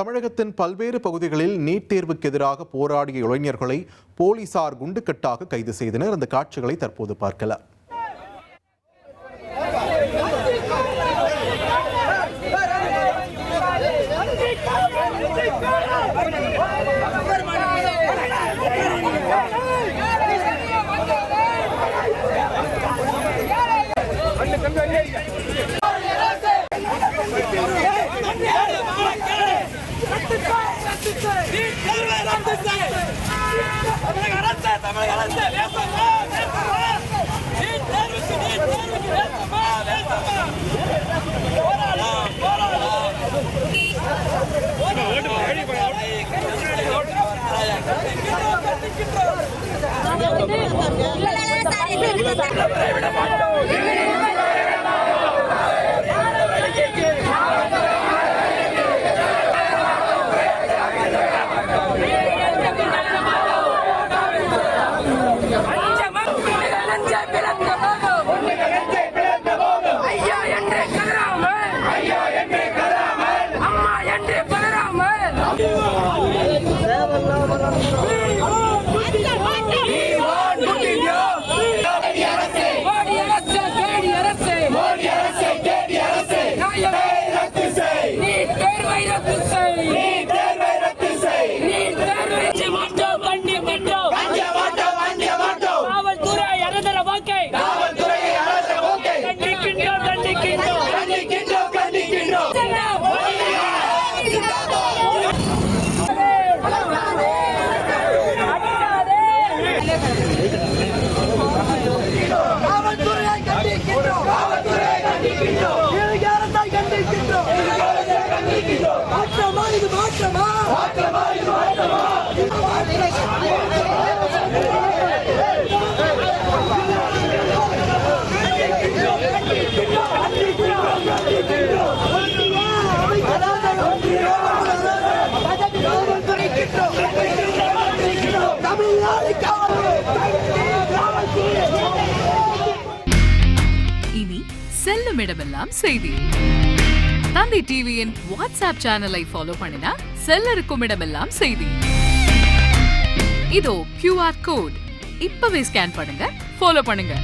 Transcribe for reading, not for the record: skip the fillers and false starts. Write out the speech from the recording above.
தமிழகத்தின் பல்வேறு பகுதிகளில் நீட் தேர்வுக்கு எதிராக போராடிய இளைஞர்களை போலீசார் குண்டுக்கட்டாக கைது செய்தனர். அந்த காட்சிகளை தற்போது பார்க்கலாம். இனி செல்லும் இடமெல்லாம் செய்தி. தந்தை டிவியின் வாட்ஸ்அப் சேனலை ஃபாலோ பண்ணினா செல்ல இருக்கும் இடமெல்லாம் செய்தி. இதோ QR கோட் இப்பவே ஸ்கேன் பண்ணுங்க, ஃபாலோ பண்ணுங்க.